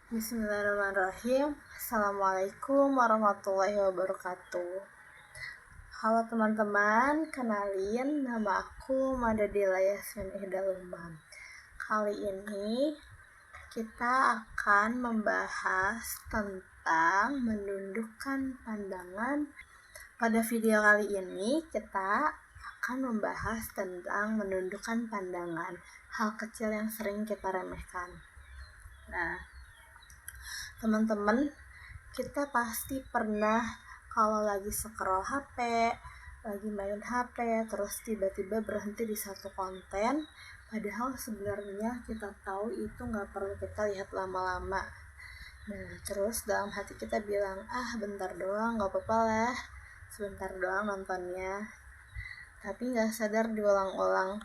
Bismillahirrahmanirrahim. Assalamualaikum warahmatullahi wabarakatuh. Halo teman-teman, kenalin nama aku Madadila Yasmin Ihdalumam. Kali ini kita akan membahas tentang menundukkan pandangan. Pada video kali ini kita akan membahas tentang menundukkan pandangan, hal kecil yang sering kita remehkan. Nah, teman-teman, kita pasti pernah kalau lagi scroll HP, lagi main HP, terus tiba-tiba berhenti di satu konten, padahal sebenarnya kita tahu itu nggak perlu kita lihat lama-lama. Nah, terus dalam hati kita bilang, bentar doang, nggak apa-apa lah, sebentar doang nontonnya. Tapi nggak sadar diulang-ulang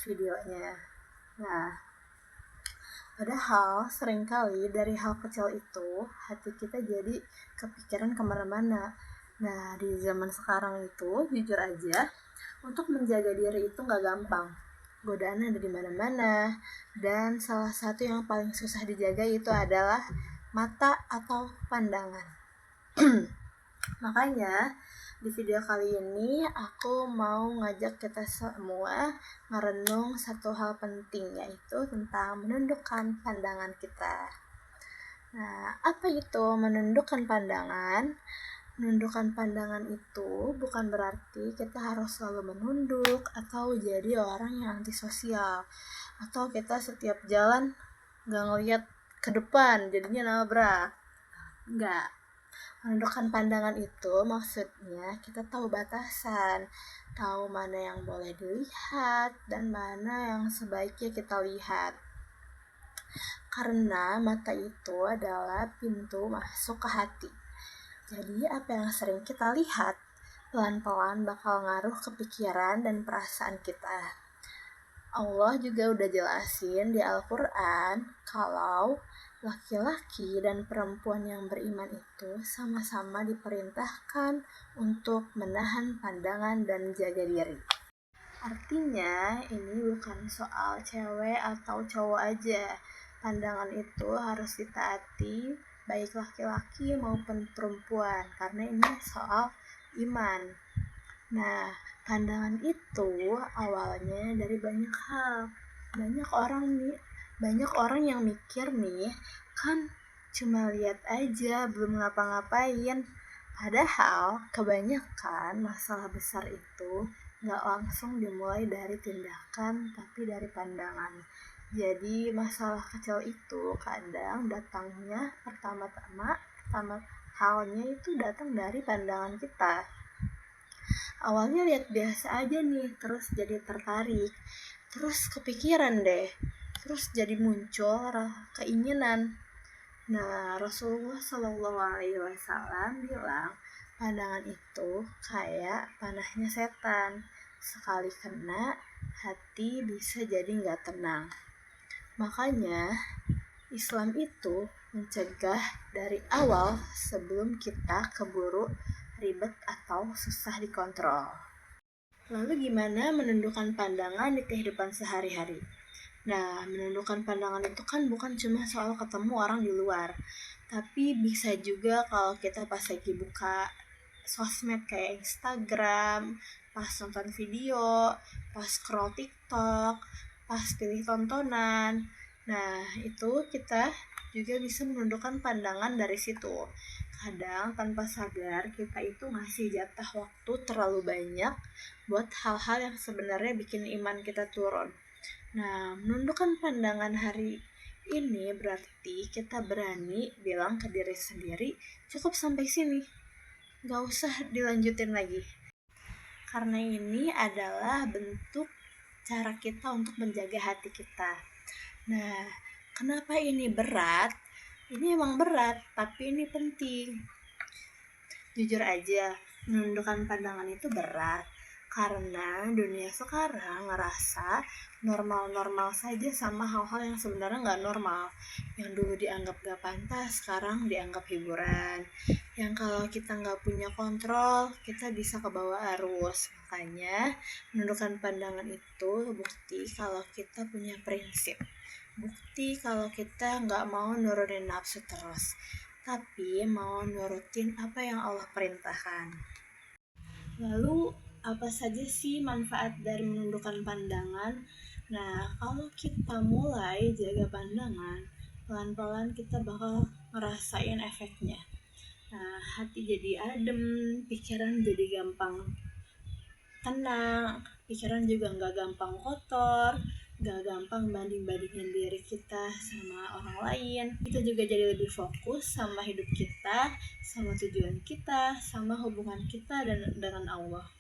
videonya. Nah, padahal seringkali dari hal kecil itu hati kita jadi kepikiran kemana-mana. Nah, di zaman sekarang itu jujur aja untuk menjaga diri itu gak gampang. Godaan ada di mana-mana, dan salah satu yang paling susah dijaga itu adalah mata atau pandangan. Makanya di video kali ini aku mau ngajak kita semua merenung satu hal penting, yaitu tentang menundukkan pandangan kita. Nah, apa itu menundukkan pandangan? Menundukkan pandangan itu bukan berarti kita harus selalu menunduk atau jadi orang yang antisosial, atau kita setiap jalan gak ngeliat ke depan jadinya nabrak. Enggak. Menundukkan pandangan itu maksudnya kita tahu batasan, tahu mana yang boleh dilihat dan mana yang sebaiknya kita lihat. Karena mata itu adalah pintu masuk ke hati. Jadi apa yang sering kita lihat pelan-pelan bakal ngaruh ke pikiran dan perasaan kita. Allah juga udah jelasin di Al-Quran kalau laki-laki dan perempuan yang beriman itu sama-sama diperintahkan untuk menahan pandangan dan jaga diri. Artinya ini bukan soal cewek atau cowok aja. Pandangan itu harus ditaati baik laki-laki maupun perempuan, karena ini soal iman. Nah, pandangan itu awalnya dari banyak hal. Banyak orang yang mikir nih, kan cuma lihat aja, belum ngapa-ngapain. Padahal kebanyakan masalah besar itu gak langsung dimulai dari tindakan, tapi dari pandangan. Jadi masalah kecil itu kadang datangnya pertama halnya itu datang dari pandangan kita. Awalnya lihat biasa aja nih, terus jadi tertarik, terus kepikiran deh, terus jadi muncul keinginan. Nah, Rasulullah SAW bilang pandangan itu kayak panahnya setan, sekali kena hati bisa jadi gak tenang. Makanya Islam itu mencegah dari awal sebelum kita keburu ribet atau susah dikontrol. Lalu gimana menundukkan pandangan di kehidupan sehari-hari? Nah, menundukkan pandangan itu kan bukan cuma soal ketemu orang di luar, tapi bisa juga kalau kita pas lagi buka sosmed kayak Instagram, pas nonton video, pas scroll TikTok, pas pilih tontonan. Nah, itu kita juga bisa menundukkan pandangan dari situ. Kadang tanpa sadar kita itu ngasih jatah waktu terlalu banyak buat hal-hal yang sebenarnya bikin iman kita turun. Nah, menundukkan pandangan hari ini berarti kita berani bilang ke diri sendiri, cukup sampai sini, gak usah dilanjutin lagi. Karena ini adalah bentuk cara kita untuk menjaga hati kita. Nah, kenapa ini berat? Ini emang berat, tapi ini penting. Jujur aja, menundukkan pandangan itu berat. Karena dunia sekarang ngerasa normal-normal saja sama hal-hal yang sebenarnya gak normal. Yang dulu dianggap gak pantas, sekarang dianggap hiburan. Yang kalau kita gak punya kontrol, kita bisa kebawa arus. Makanya menundukkan pandangan itu bukti kalau kita punya prinsip. bukti kalau kita nggak mau nurunin nafsu terus, tapi mau nurutin apa yang Allah perintahkan. Lalu, apa saja sih manfaat dari menundukkan pandangan? Nah, kalau kita mulai jaga pandangan, pelan-pelan kita bakal ngerasain efeknya. Nah, hati jadi adem, pikiran jadi gampang tenang, pikiran juga nggak gampang kotor, nggak gampang banding-bandingin diri kita sama orang lain. Kita juga jadi lebih fokus sama hidup kita, sama tujuan kita, sama hubungan kita dengan Allah.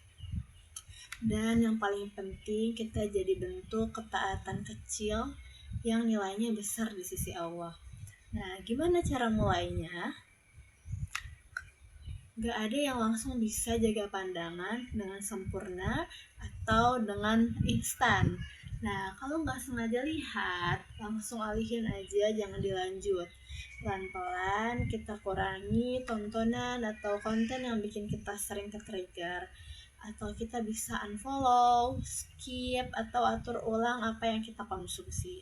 Dan yang paling penting, kita jadi bentuk ketaatan kecil yang nilainya besar di sisi Allah. Nah, gimana cara mulainya? Gak ada yang langsung bisa jaga pandangan dengan sempurna atau dengan instan. Nah, kalau nggak sengaja lihat, langsung alihin aja, jangan dilanjut. Pelan-pelan kita kurangi tontonan atau konten yang bikin kita sering ke-trigger. Atau kita bisa unfollow, skip, atau atur ulang apa yang kita konsumsi.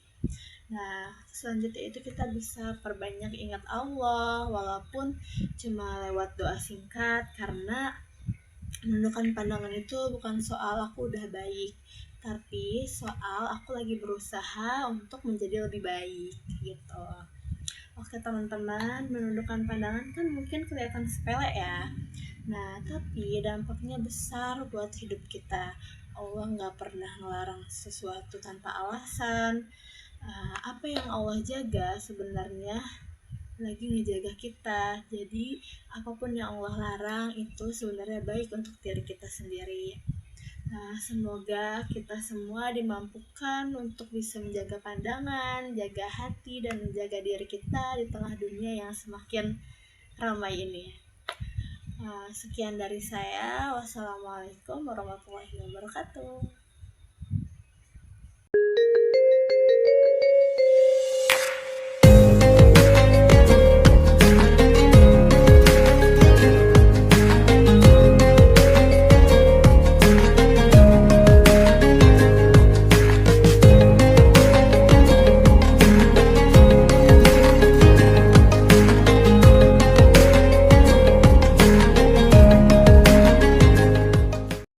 Nah, selanjutnya itu kita bisa perbanyak ingat Allah walaupun cuma lewat doa singkat, karena menundukkan pandangan itu bukan soal aku udah baik, tapi soal aku lagi berusaha untuk menjadi lebih baik gitu. Oke teman-teman, menundukkan pandangan kan mungkin kelihatan sepele ya. Nah, tapi dampaknya besar buat hidup kita. Allah nggak pernah ngelarang sesuatu tanpa alasan. Apa yang Allah jaga sebenarnya lagi ngejaga kita. Jadi apapun yang Allah larang itu sebenarnya baik untuk diri kita sendiri. Nah, semoga kita semua dimampukan untuk bisa menjaga pandangan, jaga hati, dan menjaga diri kita di tengah dunia yang semakin ramai ini. Sekian dari saya. Wassalamualaikum warahmatullahi wabarakatuh.